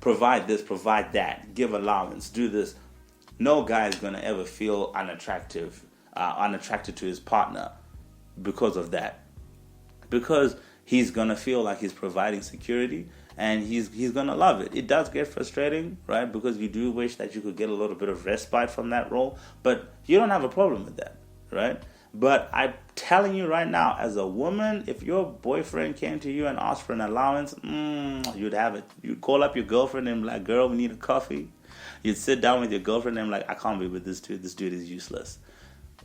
provide this, provide that, give allowance, do this. No guy is going to ever feel unattracted to his partner because of that. Because he's going to feel like he's providing security, and he's going to love it. It does get frustrating, right? Because you do wish that you could get a little bit of respite from that role, but you don't have a problem with that, right? But I'm telling you right now, as a woman, if your boyfriend came to you and asked for an allowance, you'd have it. You'd call up your girlfriend and be like, girl, we need a coffee. You'd sit down with your girlfriend and be like, I can't be with this dude. This dude is useless.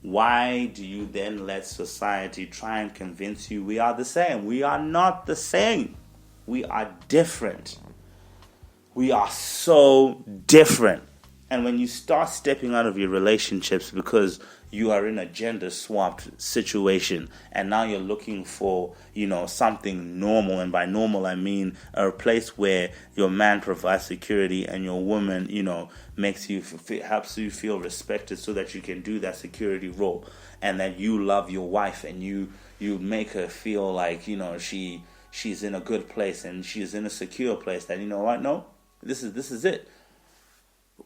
Why do you then let society try and convince you we are the same? We are not the same. We are different. We are so different. And when you start stepping out of your relationships because you are in a gender swapped situation and now you're looking for, something normal, and by normal I mean a place where your man provides security and your woman, makes you helps you feel respected so that you can do that security role, and that you love your wife and you make her feel like, she's in a good place and she's in a secure place, that no, this is it.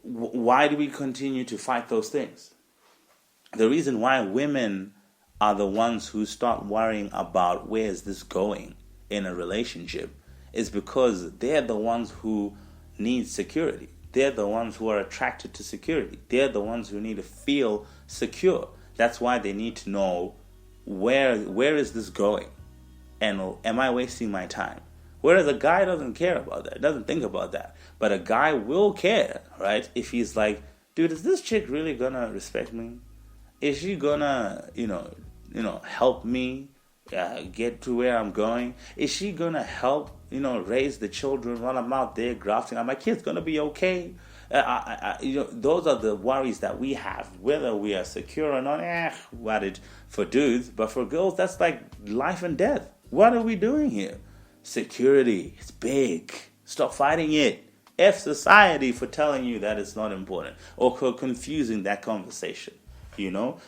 Why do we continue to fight those things? The reason why women are the ones who start worrying about where is this going in a relationship is because they're the ones who need security. They're the ones who are attracted to security. They're the ones who need to feel secure. That's why they need to know where is this going, and am I wasting my time? Whereas a guy doesn't care about that, doesn't think about that. But a guy will care, right? If he's like, dude, is this chick really gonna respect me? Is she gonna, help me get to where I'm going? Is she gonna help, raise the children while I'm out there grafting? Are my kids gonna be okay? Those are the worries that we have. Whether we are secure or not, what it for dudes, but for girls, that's like life and death. What are we doing here? Security, it's big. Stop fighting it. F society for telling you that it's not important or for confusing that conversation.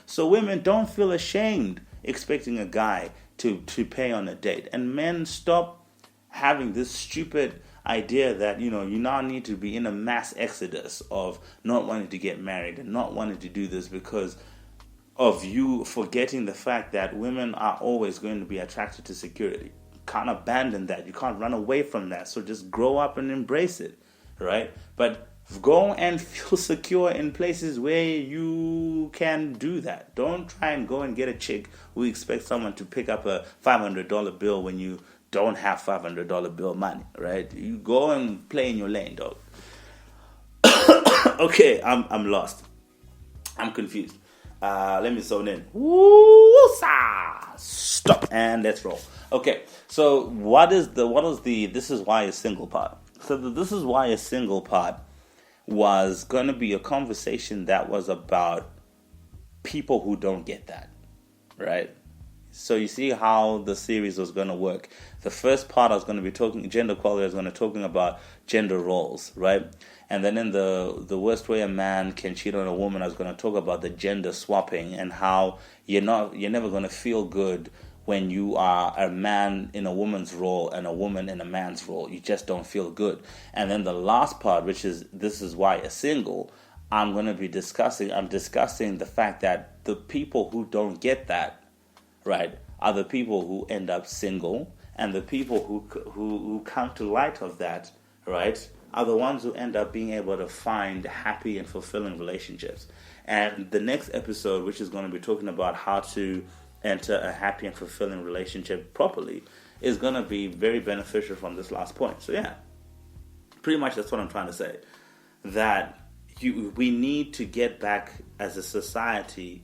So women, don't feel ashamed expecting a guy to pay on a date. And men, stop having this stupid idea that, you now need to be in a mass exodus of not wanting to get married and not wanting to do this because of you forgetting the fact that women are always going to be attracted to security. You can't abandon that. You can't run away from that. So just grow up and embrace it, right? But go and feel secure in places where you can do that. Don't try and go and get a chick who expects someone to pick up a $500 bill when you don't have $500 bill money, right? You go and play in your lane, dog. Okay, I'm lost. I'm confused. Let me zone in. Woo-sa! Stop and let's roll. Okay, so what is the this is why a single part? So this is why a single part was going to be a conversation that was about people who don't get that, right? So you see how the series was going to work. The first part I was going to be talking gender equality. I was going to be talking about gender roles, right? And then in the worst way a man can cheat on a woman, I was going to talk about the gender swapping and how you're never going to feel good when you are a man in a woman's role and a woman in a man's role. You just don't feel good. And then the last part, which is this is why a single, I'm discussing the fact that the people who don't get that, right, are the people who end up single, and the people who come to light of that, right, are the ones who end up being able to find happy and fulfilling relationships. And the next episode, which is going to be talking about how to enter a happy and fulfilling relationship properly, is going to be very beneficial from this last point. So yeah, pretty much that's what I'm trying to say. That we need to get back as a society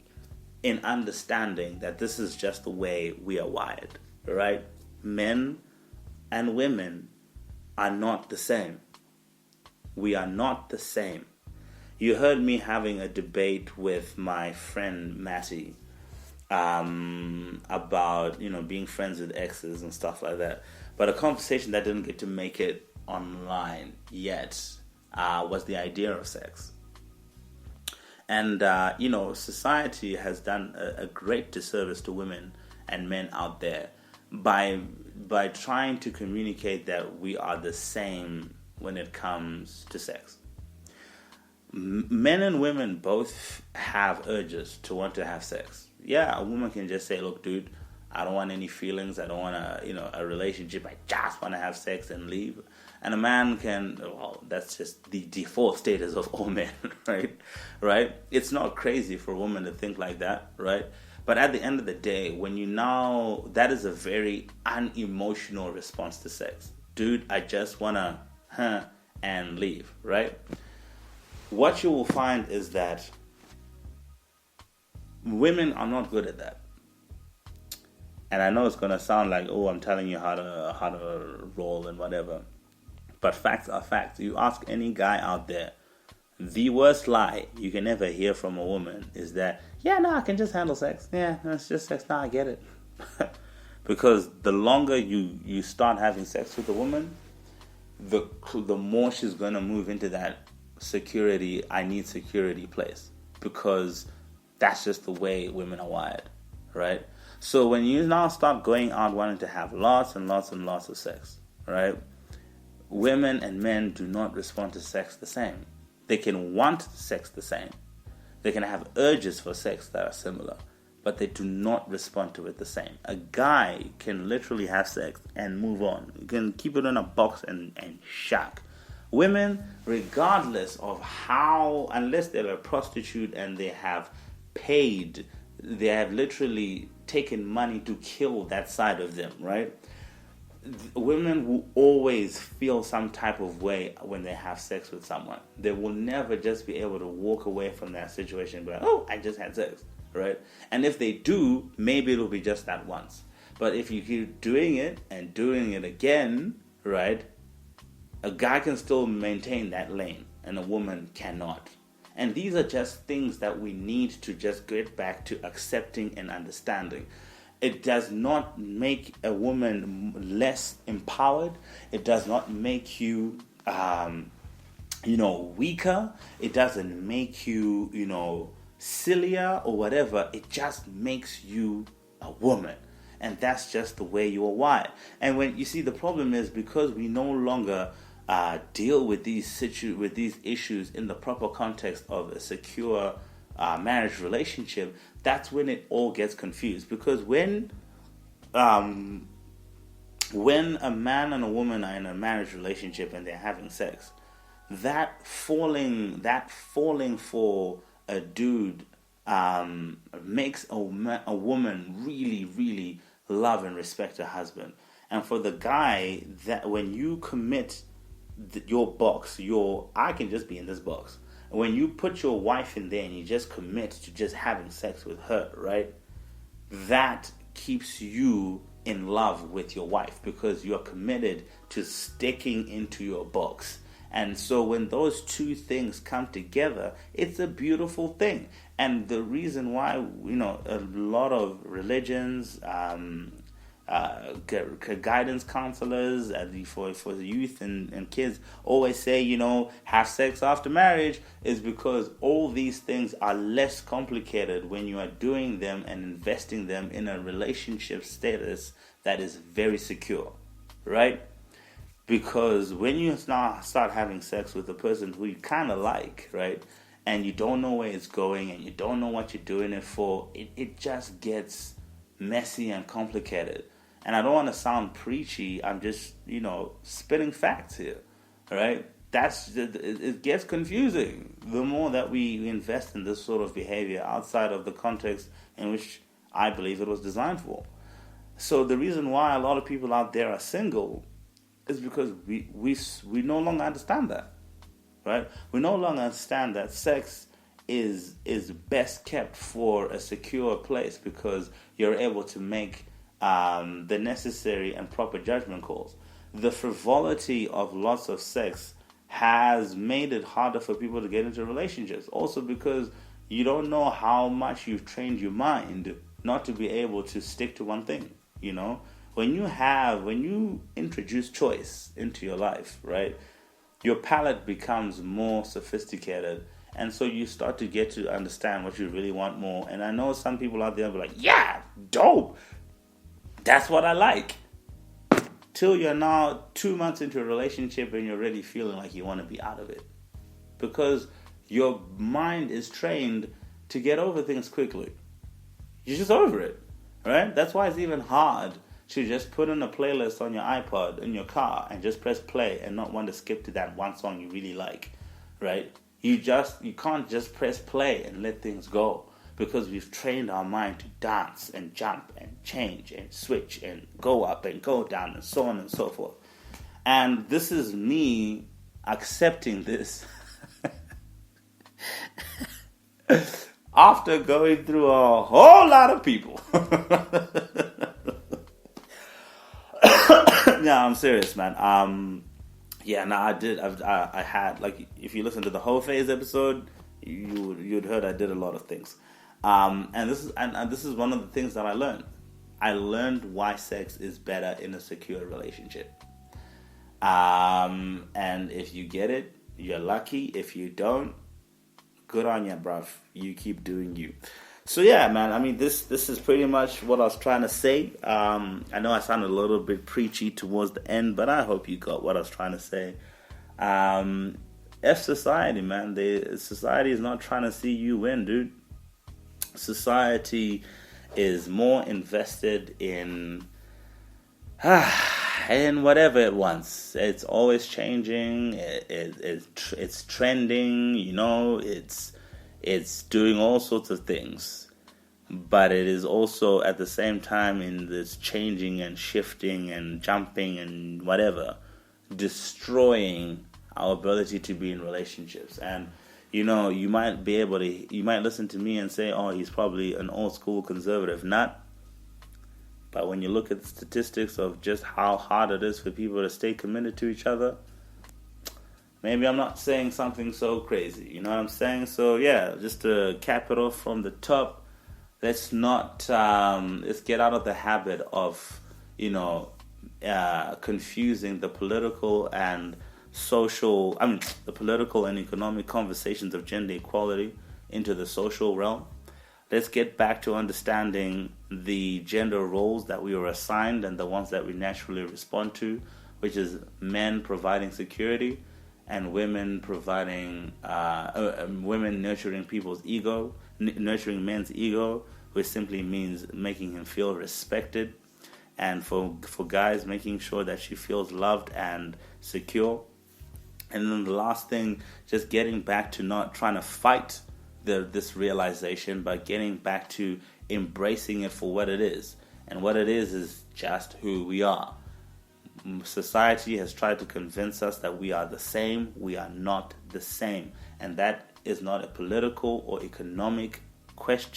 in understanding that this is just the way we are wired, right? Men and women are not the same. We are not the same. You heard me having a debate with my friend Matty about, being friends with exes and stuff like that. But a conversation that didn't get to make it online yet was the idea of sex. And, society has done a great disservice to women and men out there by trying to communicate that we are the same when it comes to sex. Men and women both have urges to want to have sex. Yeah, a woman can just say, look, dude, I don't want any feelings. I don't want a relationship. I just want to have sex and leave. And a man can, well, that's just the default status of all men, right? Right? It's not crazy for a woman to think like that, right? But at the end of the day, that is a very unemotional response to sex. Dude, I just want to, and leave, right? What you will find is that women are not good at that. And I know it's going to sound like, oh, I'm telling you how to roll and whatever. But facts are facts. You ask any guy out there, the worst lie you can ever hear from a woman is that, yeah, no, I can just handle sex. Yeah, no, it's just sex. No, I get it. Because the longer you start having sex with a woman, the more she's going to move into that I need security place. Because that's just the way women are wired, right? So when you now start going out wanting to have lots and lots and lots of sex, right? Women and men do not respond to sex the same. They can want sex the same. They can have urges for sex that are similar, but they do not respond to it the same. A guy can literally have sex and move on. You can keep it in a box and shack. Women, regardless of how, unless they're a prostitute and they have paid, they have literally taken money to kill that side of them, right? Women will always feel some type of way when they have sex with someone. They will never just be able to walk away from that situation and be like, oh, I just had sex, right? And if they do, maybe it'll be just that once. But if you keep doing it and doing it again, right, a guy can still maintain that lane and a woman cannot. And these are just things that we need to just get back to accepting and understanding. It does not make a woman less empowered. It does not make you, weaker. It doesn't make you, sillier or whatever. It just makes you a woman. And that's just the way you are wired. And when you see, the problem is because we no longer deal with these issues in the proper context of a secure marriage relationship, that's when it all gets confused. Because when a man and a woman are in a marriage relationship and they're having sex, that falling for a dude makes a woman really, really love and respect her husband. And for the guy, that when you commit your box, I can just be in this box. When you put your wife in there and you just commit to just having sex with her, right? That keeps you in love with your wife because you're committed to sticking into your box. And so when those two things come together, it's a beautiful thing. And the reason why, a lot of religions, guidance counselors for the youth and kids always say, have sex after marriage, is because all these things are less complicated when you are doing them and investing them in a relationship status that is very secure, right? Because when you now start having sex with a person who you kind of like, right, and you don't know where it's going and you don't know what you're doing it for, it just gets messy and complicated. And I don't want to sound preachy. I'm just, spitting facts here, right? It gets confusing the more that we invest in this sort of behavior outside of the context in which I believe it was designed for. So the reason why a lot of people out there are single is because we no longer understand that, right? We no longer understand that sex is best kept for a secure place because you're able to make the necessary and proper judgment calls. The frivolity of lots of sex has made it harder for people to get into relationships. Also because you don't know how much you've trained your mind not to be able to stick to one thing, When you introduce choice into your life, right, your palate becomes more sophisticated. And so you start to get to understand what you really want more. And I know some people out there will be like, yeah, dope. That's what I like. till you're now 2 months into a relationship and you're already feeling like you want to be out of it. Because your mind is trained to get over things quickly. You're just over it, right? That's why it's even hard to just put in a playlist on your iPod in your car and just press play and not want to skip to that one song you really like, right? You can't just press play and let things go, because we've trained our mind to dance and jump and change and switch and go up and go down and so on and so forth. And this is me accepting this after going through a whole lot of people. Yeah, I'm serious, man. I had, like, if you listen to the whole phase episode, you'd heard I did a lot of things. And this is one of the things that I learned. I learned why sex is better in a secure relationship. And if you get it, you're lucky. If you don't, good on you, bruv. You keep doing you. So yeah, man, I mean, this is pretty much what I was trying to say. I know I sounded a little bit preachy towards the end, but I hope you got what I was trying to say. F society, man. Society is not trying to see you win, dude. Society is more invested in whatever it wants. It's always changing. It's trending. You know, it's doing all sorts of things, but it is also at the same time in this changing and shifting and jumping and whatever, destroying our ability to be in relationships. And you know, you might listen to me and say, oh, he's probably an old school conservative nut. But when you look at the statistics of just how hard it is for people to stay committed to each other, maybe I'm not saying something so crazy. You know what I'm saying? So yeah, just to cap it off from the top, let's get out of the habit of, confusing the political and the political and economic conversations of gender equality into the social realm. Let's get back to understanding the gender roles that we were assigned and the ones that we naturally respond to, which is men providing security and women women nurturing people's ego, nurturing men's ego, which simply means making him feel respected, and for guys, making sure that she feels loved and secure. And then the last thing, just getting back to not trying to fight this realization, but getting back to embracing it for what it is. And what it is just who we are. Society has tried to convince us that we are the same. We are not the same. And that is not a political or economic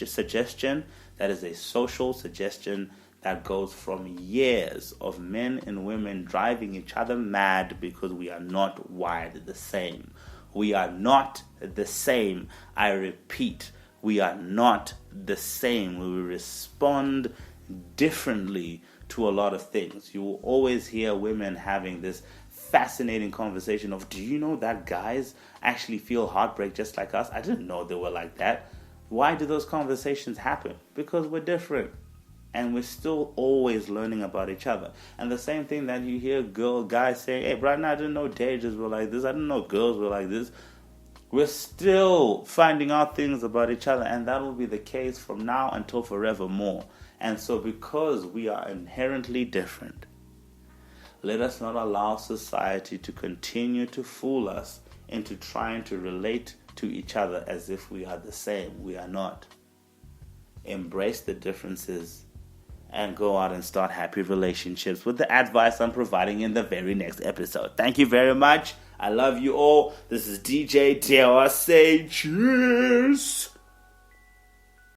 suggestion. That is a social suggestion that goes from years of men and women driving each other mad because we are not wired the same. We are not the same. I repeat, we are not the same. We respond differently to a lot of things. You will always hear women having this fascinating conversation of, do you know that guys actually feel heartbreak just like us? I didn't know they were like that. Why do those conversations happen? Because we're different. And we're still always learning about each other. And the same thing that you hear guys saying, hey, Brian, I didn't know dages were like this. I didn't know girls were like this. We're still finding out things about each other. And that will be the case from now until forevermore. And so because we are inherently different, let us not allow society to continue to fool us into trying to relate to each other as if we are the same. We are not. Embrace the differences and go out and start happy relationships with the advice I'm providing in the very next episode. Thank you very much. I love you all. This is DJ DRC. Cheers.